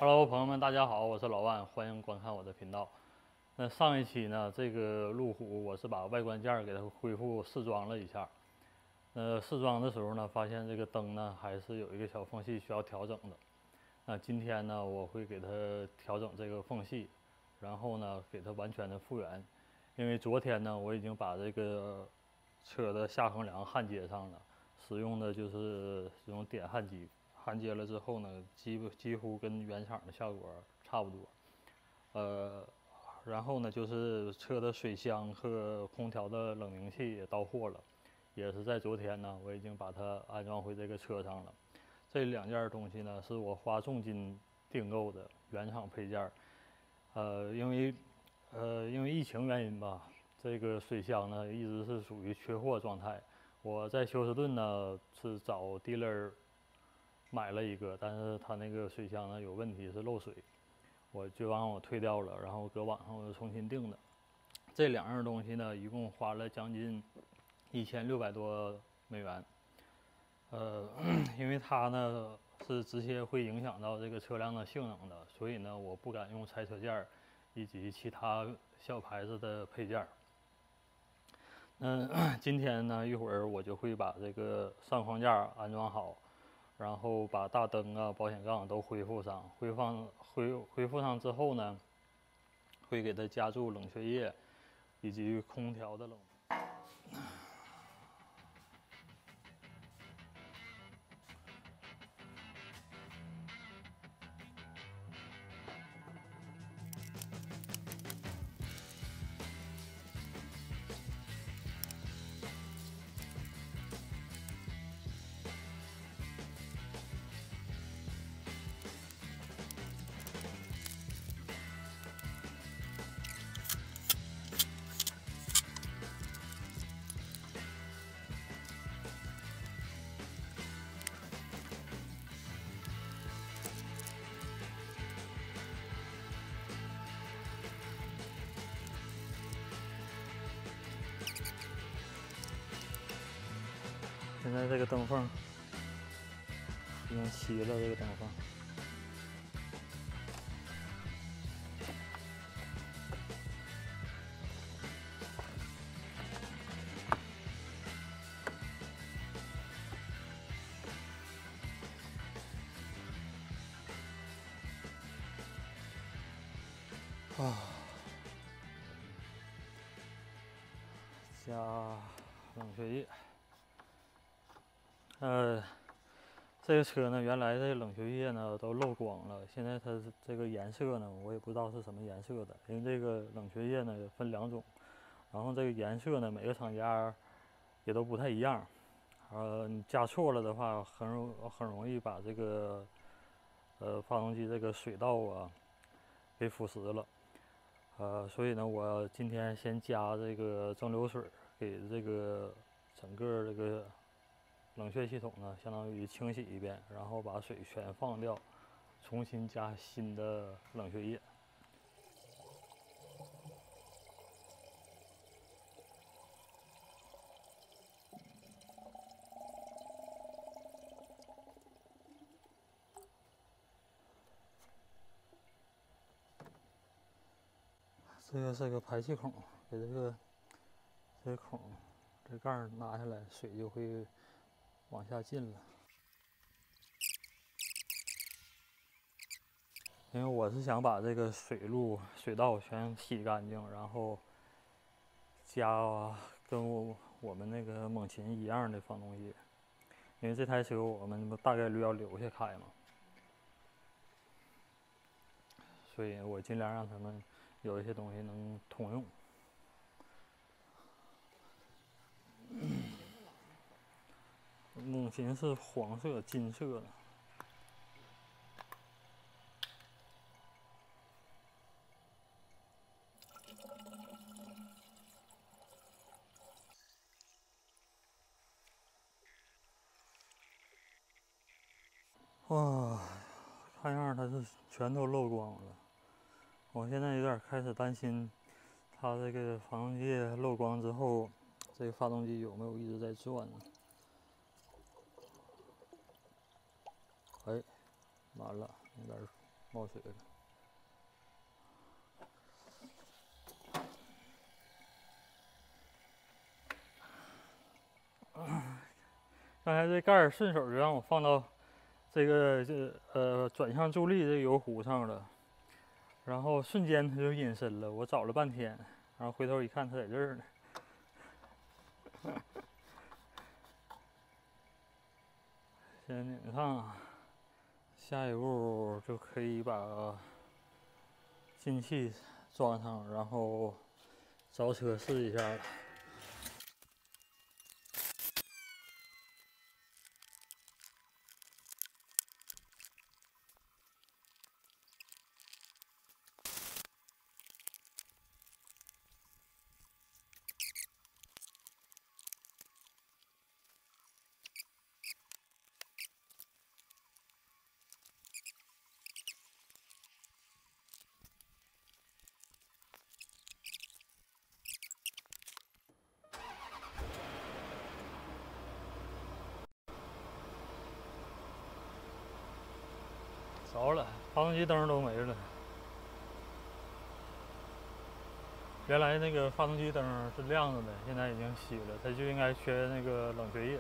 Hello，朋友们，大家好，我是老万，欢迎观看我的频道。那上一期呢，这个路虎我是把外观件给它恢复试装了一下。试装的时候呢，发现这个灯呢还是有一个小缝隙需要调整的。那今天呢，我会给它调整这个缝隙，然后呢给它完全的复原。因为昨天呢，我已经把这个车的下横梁焊接上了，使用的就是这种点焊机。焊接了之后呢，几乎跟原厂的效果差不多。然后呢，就是车的水箱和空调的冷凝器也到货了，也是在昨天呢，我已经把它安装回这个车上了。这两件东西呢，是我花重金订购的原厂配件。因为疫情原因吧，这个水箱呢一直是属于缺货状态。我在休斯顿呢是找 dealer 买了一个，但是它那个水箱呢有问题，是漏水，我就让我退掉了，然后搁网上我又重新订的。这两样东西呢，一共花了将近1600多美元。因为它呢是直接会影响到这个车辆的性能的，所以呢我不敢用拆车件以及其他小牌子的配件。今天呢一会儿我就会把这个上框架安装好，然后把大灯啊、保险杠都恢复上。恢复上之后呢，会给它加注冷却液以及空调的冷。现在这个灯缝已经齐了，这个灯缝。加冷却液。这个车呢，原来的冷却液呢都漏光了，现在它这个颜色呢，我也不知道是什么颜色的，因为这个冷却液呢分两种，然后这个颜色呢每个厂家也都不太一样。你加错了的话，很容易把这个发动机这个水道啊给腐蚀了。所以呢，我今天先加这个蒸馏水，给这个整个这个冷却系统呢，相当于清洗一遍，然后把水全放掉，重新加新的冷却液。这个是个排气孔，给这个孔这盖拿下来，水就会往下进了。因为我是想把这个水道全洗干净，然后加跟我们那个猛禽一样的发动机，因为这台车我们大概率要留下开嘛，所以我尽量让他们有一些东西能通用。猛禽是黄色、金色的。哇，看样它是全都漏光了。我现在有点开始担心，它这个发动机漏光之后，这个发动机有没有一直在转呢？哎，完了，有点冒水了。刚才这盖儿顺手就让我放到这个转向助力这个油壶上了，然后瞬间它就隐身了。我找了半天，然后回头一看，它在这儿呢。先拧上，下一步就可以把进气装上，然后着车试一下了。着了，发动机灯都没了。原来那个发动机灯是亮着的，现在已经熄了，它就应该缺那个冷却液。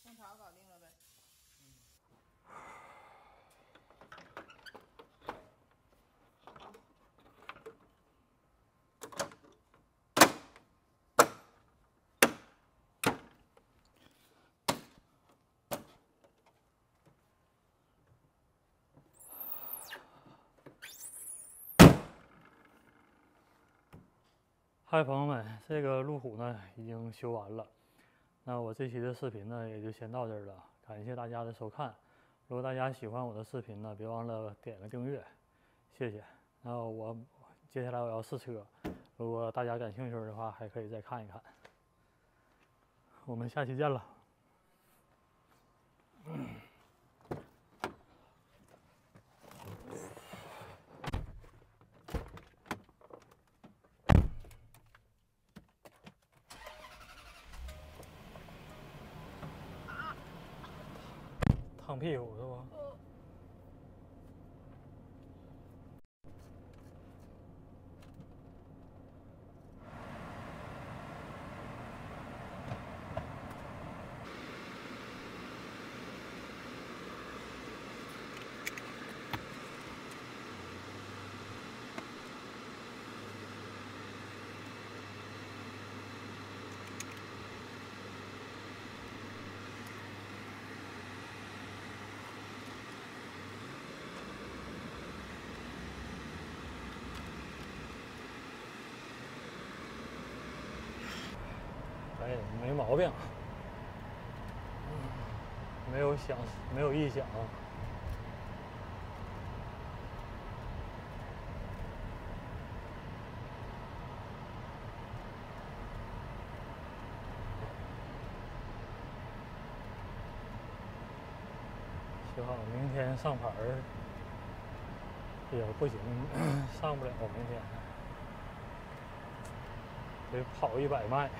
空调搞定了呗。嗨，朋友们，这个路虎呢已经修完了。那我这期的视频呢也就先到这儿了，感谢大家的收看。如果大家喜欢我的视频呢，别忘了点个订阅，谢谢。那我接下来我要试车，如果大家感兴趣的话，还可以再看一看。我们下期见了。烫屁股是吧？哎，没毛病，没有异响。希望明天上牌儿也不行，上不了明天，得跑100迈。